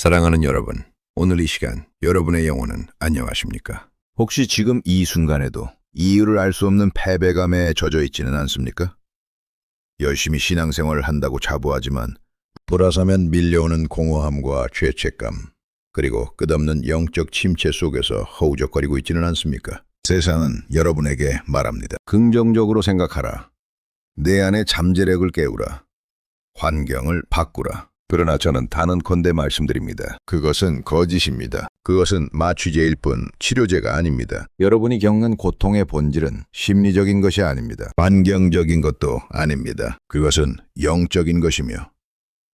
사랑하는 여러분, 오늘 이 시간 여러분의 영혼은 안녕하십니까? 혹시 지금 이 순간에도 이유를 알 수 없는 패배감에 젖어 있지는 않습니까? 열심히 신앙생활을 한다고 자부하지만 돌아서면 밀려오는 공허함과 죄책감, 그리고 끝없는 영적 침체 속에서 허우적거리고 있지는 않습니까? 세상은 여러분에게 말합니다. 긍정적으로 생각하라. 내 안의 잠재력을 깨우라. 환경을 바꾸라. 그러나 저는 단언컨대 말씀드립니다. 그것은 거짓입니다. 그것은 마취제일 뿐 치료제가 아닙니다. 여러분이 겪는 고통의 본질은 심리적인 것이 아닙니다. 환경적인 것도 아닙니다. 그것은 영적인 것이며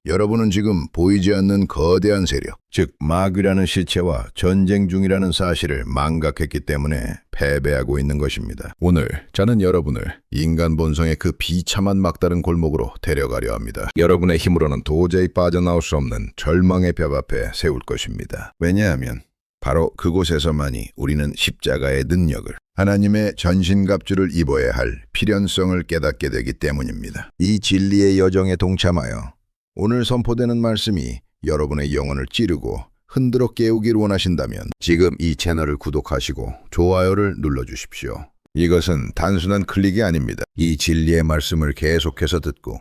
여러분은 지금 보이지 않는 거대한 세력, 즉 마귀라는 실체와 전쟁 중이라는 사실을 망각했기 때문에 패배하고 있는 것입니다. 오늘 저는 여러분을 인간 본성의 그 비참한 막다른 골목으로 데려가려 합니다. 여러분의 힘으로는 도저히 빠져나올 수 없는 절망의 벽 앞에 세울 것입니다. 왜냐하면 바로 그곳에서만이 우리는 십자가의 능력을, 하나님의 전신갑주를 입어야 할 필연성을 깨닫게 되기 때문입니다. 이 진리의 여정에 동참하여 오늘 선포되는 말씀이 여러분의 영혼을 찌르고 흔들어 깨우길 원하신다면 지금 이 채널을 구독하시고 좋아요를 눌러주십시오. 이것은 단순한 클릭이 아닙니다. 이 진리의 말씀을 계속해서 듣고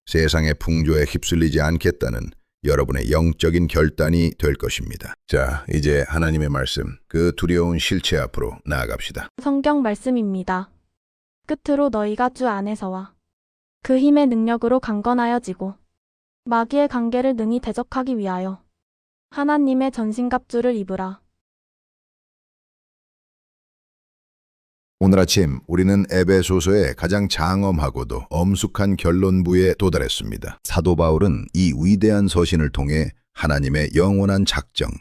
세상의 풍조에 휩쓸리지 않겠다는 여러분의 영적인 결단이 될 것입니다. 자, 이제 하나님의 말씀, 그 두려운 실체 앞으로 나아갑시다. 성경 말씀입니다. 끝으로 너희가 주 안에서와 그 힘의 능력으로 강건하여지고 마귀의 관계를 능히 대적하기 위하여 하나님의 전신갑주를 입으라. 오늘 아침 우리는 에베소서의 가장 장엄하고도 엄숙한 결론부에 도달했습니다. 사도 바울은 이 위대한 서신을 통해 하나님의 영원한 작정,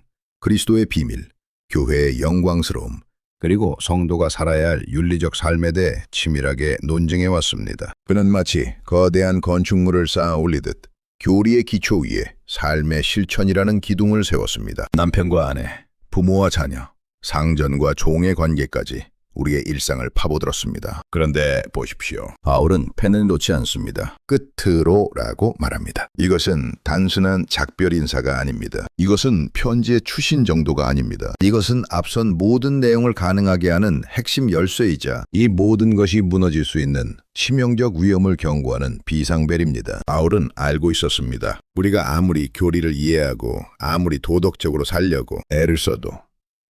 그리스도의 비밀, 교회의 영광스러움, 그리고 성도가 살아야 할 윤리적 삶에 대해 치밀하게 논증해 왔습니다. 그는 마치 거대한 건축물을 쌓아 올리듯 교리의 기초 위에 삶의 실천이라는 기둥을 세웠습니다. 남편과 아내, 부모와 자녀, 상전과 종의 관계까지 우리의 일상을 파고들었습니다. 그런데 보십시오. 바울은 펜을 놓지 않습니다. 끝으로라고 말합니다. 이것은 단순한 작별 인사가 아닙니다. 이것은 편지의 추신 정도가 아닙니다. 이것은 앞선 모든 내용을 가능하게 하는 핵심 열쇠이자 이 모든 것이 무너질 수 있는 치명적 위험을 경고하는 비상벨입니다. 바울은 알고 있었습니다. 우리가 아무리 교리를 이해하고 아무리 도덕적으로 살려고 애를 써도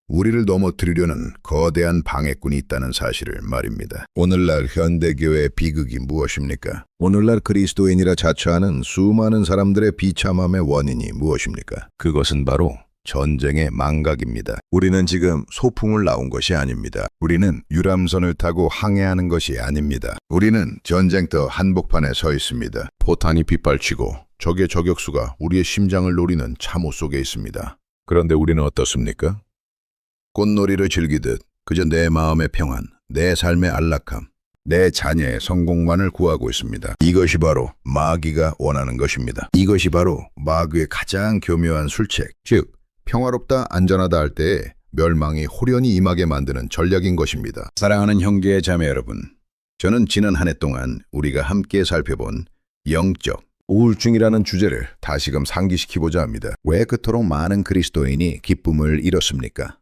우리를 넘어뜨리려는 거대한 방해꾼이 있다는 사실을 말입니다. 오늘날 현대교회의 비극이 무엇입니까? 오늘날 그리스도인이라 자처하는 수많은 사람들의 비참함의 원인이 무엇입니까? 그것은 바로 전쟁의 망각입니다. 우리는 지금 소풍을 나온 것이 아닙니다. 우리는 유람선을 타고 항해하는 것이 아닙니다. 우리는 전쟁터 한복판에 서 있습니다. 포탄이 빗발치고 적의 저격수가 우리의 심장을 노리는 참호 속에 있습니다. 그런데 우리는 어떻습니까? 꽃놀이를 즐기듯 그저 내 마음의 평안, 내 삶의 안락함, 내 자녀의 성공만을 구하고 있습니다. 이것이 바로 마귀가 원하는 것입니다. 이것이 바로 마귀의 가장 교묘한 술책, 즉 평화롭다 안전하다 할 때에 멸망이 호련히 임하게 만드는 전략인 것입니다. 사랑하는 형제 자매 여러분, 저는 지난 한 해 동안 우리가 함께 살펴본 영적 우울증이라는 주제를 다시금 상기시키고자 합니다. 왜 그토록 많은 그리스도인이 기쁨을 잃었습니까?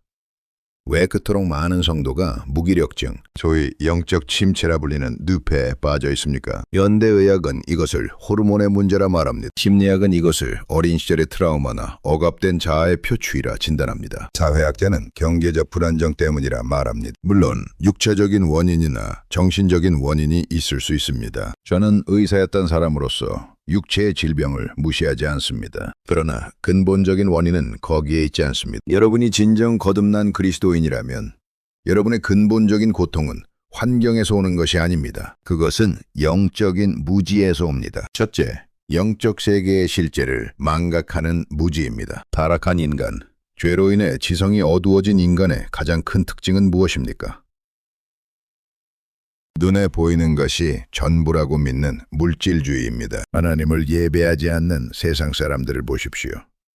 왜 그토록 많은 성도가 무기력증, 소위 영적 침체라 불리는 늪에 빠져 있습니까? 현대의학은 이것을 호르몬의 문제라 말합니다. 심리학은 이것을 어린 시절의 트라우마나 억압된 자아의 표추이라 진단합니다. 사회학자는 경제적 불안정 때문이라 말합니다. 물론 육체적인 원인이나 정신적인 원인이 있을 수 있습니다. 저는 의사였던 사람으로서 육체의 질병을 무시하지 않습니다. 그러나 근본적인 원인은 거기에 있지 않습니다. 여러분이 진정 거듭난 그리스도인이라면 여러분의 근본적인 고통은 환경에서 오는 것이 아닙니다. 그것은 영적인 무지에서 옵니다. 첫째, 영적 세계의 실제를 망각하는 무지입니다. 타락한 인간, 죄로 인해 지성이 어두워진 인간의 가장 큰 특징은 무엇입니까? 눈에 보이는 것이 전부라고 믿는 물질주의입니다. 하나님을 예배하지 않는 세상 사람들을 보십시오.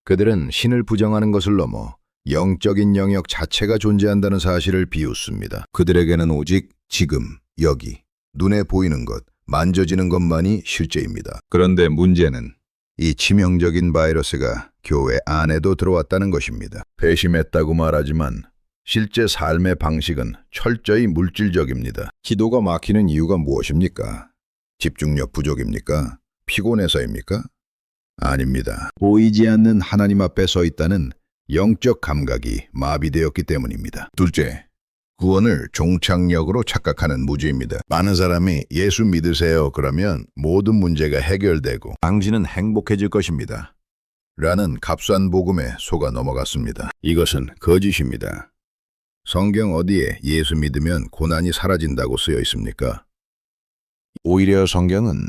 그들은 신을 부정하는 것을 넘어 영적인 영역 자체가 존재한다는 사실을 비웃습니다. 그들에게는 오직 지금, 여기, 눈에 보이는 것, 만져지는 것만이 실제입니다. 그런데 문제는 이 치명적인 바이러스가 교회 안에도 들어왔다는 것입니다. 배심했다고 말하지만 실제 삶의 방식은 철저히 물질적입니다. 기도가 막히는 이유가 무엇입니까? 집중력 부족입니까? 피곤해서입니까? 아닙니다. 보이지 않는 하나님 앞에 서 있다는 영적 감각이 마비되었기 때문입니다. 둘째, 구원을 종착역으로 착각하는 무지입니다. 많은 사람이 예수 믿으세요 그러면 모든 문제가 해결되고 당신은 행복해질 것입니다. 라는 값싼 복음에 속아 넘어갔습니다. 이것은 거짓입니다. 성경 어디에 예수 믿으면 고난이 사라진다고 쓰여 있습니까? 오히려 성경은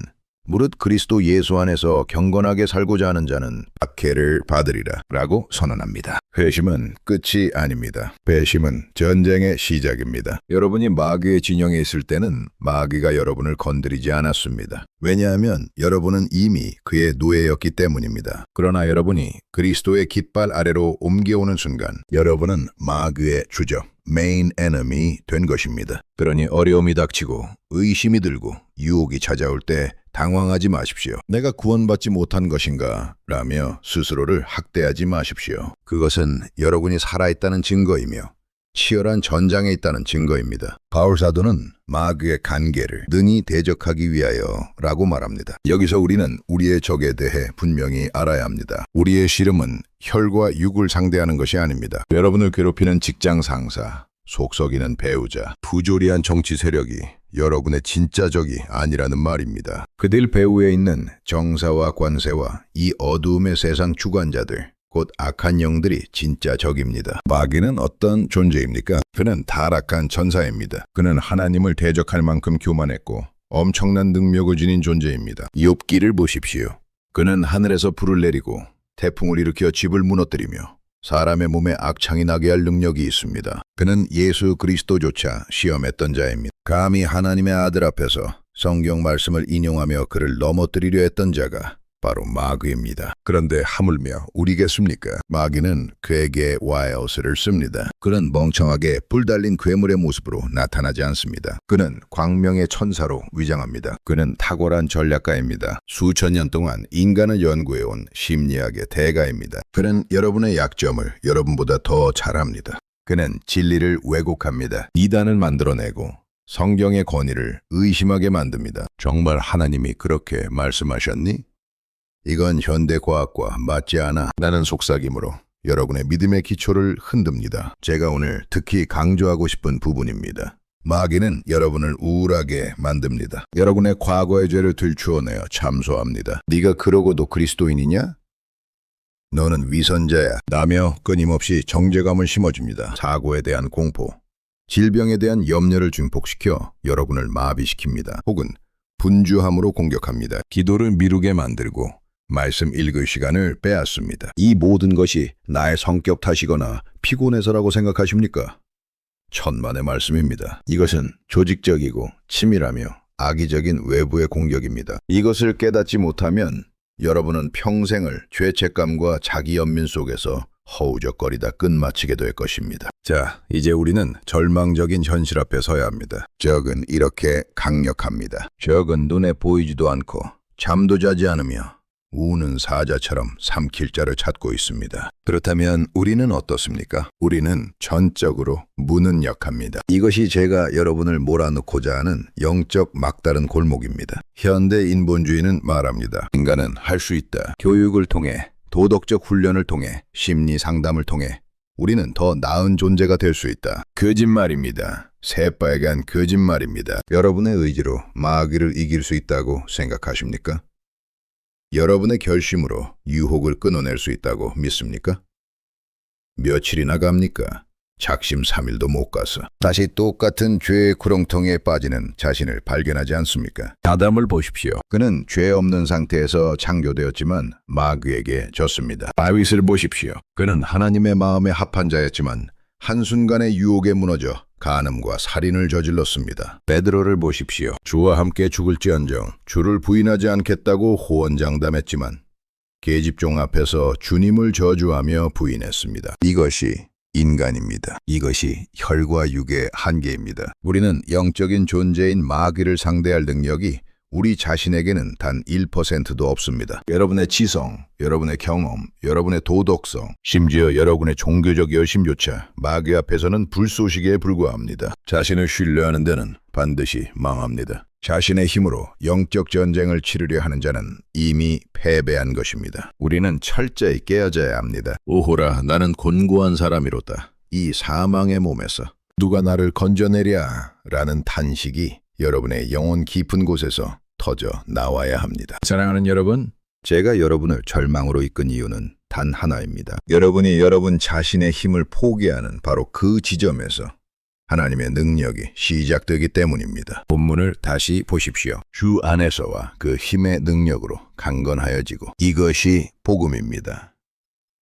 무릇 그리스도 예수 안에서 경건하게 살고자 하는 자는 박해를 받으리라 라고 선언합니다. 배심은 끝이 아닙니다. 배심은 전쟁의 시작입니다. 여러분이 마귀의 진영에 있을 때는 마귀가 여러분을 건드리지 않았습니다. 왜냐하면 여러분은 이미 그의 노예였기 때문입니다. 그러나 여러분이 그리스도의 깃발 아래로 옮겨오는 순간 여러분은 마귀의 주적, 메인 에너미 된 것입니다. 그러니 어려움이 닥치고 의심이 들고 유혹이 찾아올 때 당황하지 마십시오. 내가 구원받지 못한 것인가? 라며 스스로를 학대하지 마십시오. 그것은 여러분이 살아있다는 증거이며 치열한 전장에 있다는 증거입니다. 바울 사도는 마귀의 간계를 능히 대적하기 위하여 라고 말합니다. 여기서 우리는 우리의 적에 대해 분명히 알아야 합니다. 우리의 씨름은 혈과 육을 상대하는 것이 아닙니다. 여러분을 괴롭히는 직장 상사, 속썩이는 배우자, 부조리한 정치 세력이 여러분의 진짜 적이 아니라는 말입니다. 그들 배후에 있는 정사와 관세와 이 어두움의 세상 주관자들, 곧 악한 영들이 진짜 적입니다. 마귀는 어떤 존재입니까? 그는 타락한 천사입니다. 그는 하나님을 대적할 만큼 교만했고 엄청난 능력을 지닌 존재입니다. 욥기를 보십시오. 그는 하늘에서 불을 내리고 태풍을 일으켜 집을 무너뜨리며 사람의 몸에 악창이 나게 할 능력이 있습니다. 그는 예수 그리스도조차 시험했던 자입니다. 감히 하나님의 아들 앞에서 성경 말씀을 인용하며 그를 넘어뜨리려 했던 자가 바로 마귀입니다. 그런데 하물며 우리겠습니까? 마귀는 그에게 와일스를 씁니다. 그는 멍청하게 불 달린 괴물의 모습으로 나타나지 않습니다. 그는 광명의 천사로 위장합니다. 그는 탁월한 전략가입니다. 수천 년 동안 인간을 연구해온 심리학의 대가입니다. 그는 여러분의 약점을 여러분보다 더 잘합니다. 그는 진리를 왜곡합니다. 이단을 만들어내고 성경의 권위를 의심하게 만듭니다. 정말 하나님이 그렇게 말씀하셨니? 이건 현대과학과 맞지 않아. 나는 속삭임으로 여러분의 믿음의 기초를 흔듭니다. 제가 오늘 특히 강조하고 싶은 부분입니다. 마귀는 여러분을 우울하게 만듭니다. 여러분의 과거의 죄를 들추어내어 참소합니다. 네가 그러고도 그리스도인이냐? 너는 위선자야. 라며 끊임없이 정죄감을 심어줍니다. 사고에 대한 공포, 질병에 대한 염려를 증폭시켜 여러분을 마비시킵니다. 혹은 분주함으로 공격합니다. 기도를 미루게 만들고 말씀 읽을 시간을 빼앗습니다. 이 모든 것이 나의 성격 탓이거나 피곤해서라고 생각하십니까? 천만의 말씀입니다. 이것은 조직적이고 치밀하며 악의적인 외부의 공격입니다. 이것을 깨닫지 못하면 여러분은 평생을 죄책감과 자기 연민 속에서 허우적거리다 끝마치게 될 것입니다. 자, 이제 우리는 절망적인 현실 앞에 서야 합니다. 적은 이렇게 강력합니다. 적은 눈에 보이지도 않고 잠도 자지 않으며 우는 사자처럼 삼킬 자를 찾고 있습니다. 그렇다면 우리는 어떻습니까? 우리는 전적으로 무능력합니다. 이것이 제가 여러분을 몰아넣고자 하는 영적 막다른 골목입니다. 현대 인본주의는 말합니다. 인간은 할 수 있다. 교육을 통해, 도덕적 훈련을 통해, 심리 상담을 통해 우리는 더 나은 존재가 될 수 있다. 거짓말입니다. 새빨간 거짓말입니다. 여러분의 의지로 마귀를 이길 수 있다고 생각하십니까? 여러분의 결심으로 유혹을 끊어낼 수 있다고 믿습니까? 며칠이나 갑니까? 작심 3일도 못 가서 다시 똑같은 죄의 구렁텅이에 빠지는 자신을 발견하지 않습니까? 아담을 보십시오. 그는 죄 없는 상태에서 창조되었지만 마귀에게 졌습니다. 다윗을 보십시오. 그는 하나님의 마음에 합한 자였지만 한순간의 유혹에 무너져 간음과 살인을 저질렀습니다. 베드로를 보십시오. 주와 함께 죽을지언정 주를 부인하지 않겠다고 호언장담했지만 계집종 앞에서 주님을 저주하며 부인했습니다. 이것이 인간입니다. 이것이 혈과 육의 한계입니다. 우리는 영적인 존재인 마귀를 상대할 능력이 우리 자신에게는 단 1%도 없습니다. 여러분의 지성, 여러분의 경험, 여러분의 도덕성, 심지어 여러분의 종교적 열심조차 마귀 앞에서는 불쏘시개에 불과합니다. 자신을 신뢰하는 데는 반드시 망합니다. 자신의 힘으로 영적 전쟁을 치르려 하는 자는 이미 패배한 것입니다. 우리는 철저히 깨어져야 합니다. 오호라, 나는 곤고한 사람이로다. 이 사망의 몸에서 누가 나를 건져내랴 라는 탄식이 여러분의 영혼 깊은 곳에서 터져 나와야 합니다. 사랑하는 여러분, 제가 여러분을 절망으로 이끈 이유는 단 하나입니다. 여러분이 여러분 자신의 힘을 포기하는 바로 그 지점에서 하나님의 능력이 시작되기 때문입니다. 본문을 다시 보십시오. 주 안에서와 그 힘의 능력으로 강건하여지고, 이것이 복음입니다.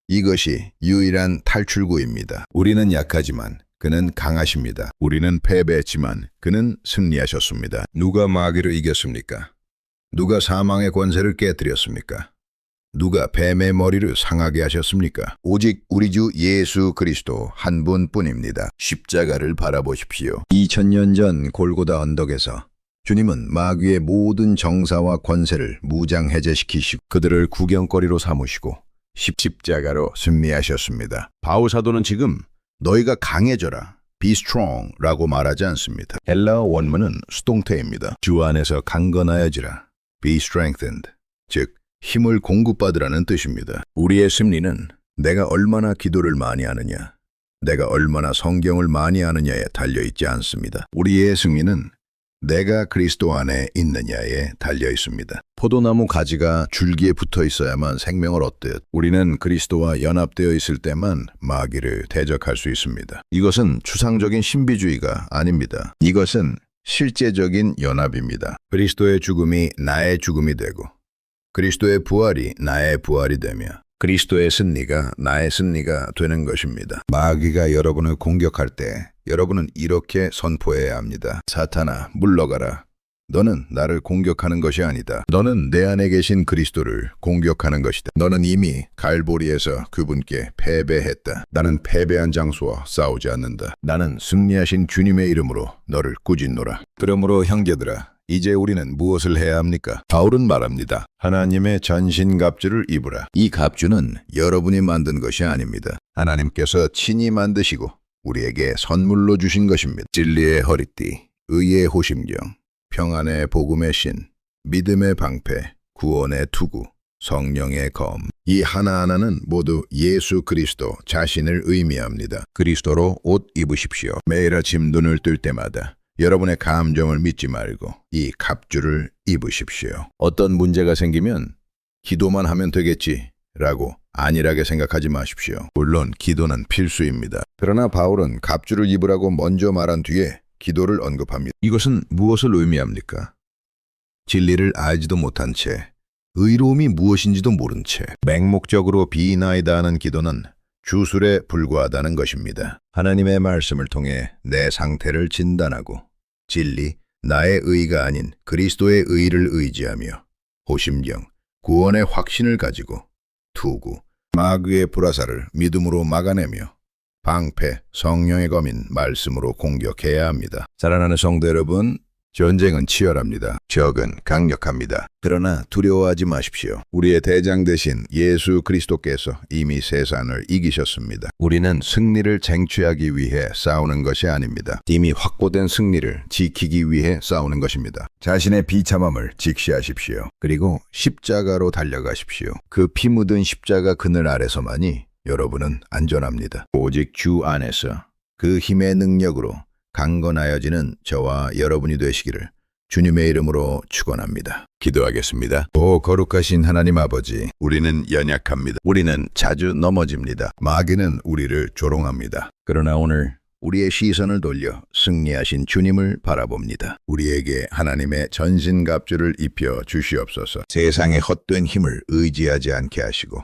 이것이 유일한 탈출구입니다. 우리는 약하지만 그는 강하십니다. 우리는 패배했지만 그는 승리하셨습니다. 누가 마귀를 이겼습니까? 누가 사망의 권세를 깨뜨렸습니까? 누가 뱀의 머리를 상하게 하셨습니까? 오직 우리 주 예수 그리스도 한 분뿐입니다. 십자가를 바라보십시오. 2000년 전 골고다 언덕에서 주님은 마귀의 모든 정사와 권세를 무장해제시키시고 그들을 구경거리로 삼으시고 십자가로 승리하셨습니다. 바울 사도는 지금 너희가 강해져라, be strong 라고 말하지 않습니다. 헬라어 원문은 수동태입니다. 주 안에서 강건하여지라, be strengthened, 즉 힘을 공급받으라는 뜻입니다. 우리의 승리는 내가 얼마나 기도를 많이 하느냐, 내가 얼마나 성경을 많이 하느냐에 달려있지 않습니다. 우리의 승리는 내가 그리스도 안에 있느냐에 달려 있습니다. 포도나무 가지가 줄기에 붙어 있어야만 생명을 얻듯 우리는 그리스도와 연합되어 있을 때만 마귀를 대적할 수 있습니다. 이것은 추상적인 신비주의가 아닙니다. 이것은 실제적인 연합입니다. 그리스도의 죽음이 나의 죽음이 되고 그리스도의 부활이 나의 부활이 되며 그리스도의 승리가 나의 승리가 되는 것입니다. 마귀가 여러분을 공격할 때 여러분은 이렇게 선포해야 합니다. 사탄아, 물러가라. 너는 나를 공격하는 것이 아니다. 너는 내 안에 계신 그리스도를 공격하는 것이다. 너는 이미 갈보리에서 그분께 패배했다. 나는 패배한 장수와 싸우지 않는다. 나는 승리하신 주님의 이름으로 너를 꾸짖노라. 그러므로 형제들아, 이제 우리는 무엇을 해야 합니까? 바울은 말합니다. 하나님의 전신갑주를 입으라. 이 갑주는 여러분이 만든 것이 아닙니다. 하나님께서 친히 만드시고 우리에게 선물로 주신 것입니다. 진리의 허리띠, 의의 호심경, 평안의 복음의 신, 믿음의 방패, 구원의 투구, 성령의 검. 이 하나하나는 모두 예수 그리스도 자신을 의미합니다. 그리스도로 옷 입으십시오. 매일 아침 눈을 뜰 때마다 여러분의 감정을 믿지 말고 이 갑주를 입으십시오. 어떤 문제가 생기면 기도만 하면 되겠지 라고 안일하게 생각하지 마십시오. 물론 기도는 필수입니다. 그러나 바울은 갑주를 입으라고 먼저 말한 뒤에 기도를 언급합니다. 이것은 무엇을 의미합니까? 진리를 알지도 못한 채, 의로움이 무엇인지도 모른 채 맹목적으로 비나이다 하는 기도는 주술에 불과하다는 것입니다. 하나님의 말씀을 통해 내 상태를 진단하고 진리, 나의 의가 아닌 그리스도의 의를 의지하며 호심경, 구원의 확신을 가지고 투구, 마귀의 불화살을 믿음으로 막아내며 방패, 성령의 검인 말씀으로 공격해야 합니다. 사랑하는 성도 여러분, 전쟁은 치열합니다. 적은 강력합니다. 그러나 두려워하지 마십시오. 우리의 대장 되신 예수 그리스도께서 이미 세상을 이기셨습니다. 우리는 승리를 쟁취하기 위해 싸우는 것이 아닙니다. 이미 확보된 승리를 지키기 위해 싸우는 것입니다. 자신의 비참함을 직시하십시오. 그리고 십자가로 달려가십시오. 그 피 묻은 십자가 그늘 아래서만이 여러분은 안전합니다. 오직 주 안에서 그 힘의 능력으로 강건하여지는 저와 여러분이 되시기를 주님의 이름으로 축원합니다. 기도하겠습니다. 오 거룩하신 하나님 아버지, 우리는 연약합니다. 우리는 자주 넘어집니다. 마귀는 우리를 조롱합니다. 그러나 오늘 우리의 시선을 돌려 승리하신 주님을 바라봅니다. 우리에게 하나님의 전신갑주를 입혀 주시옵소서. 세상의 헛된 힘을 의지하지 않게 하시고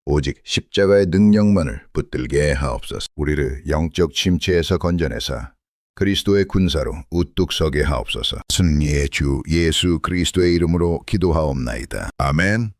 오직 십자가의 능력만을 붙들게 하옵소서. 우리를 영적 침체에서 건져내사 그리스도의 군사로 우뚝 서게 하옵소서. 승리의 주 예수 그리스도의 이름으로 기도하옵나이다. 아멘.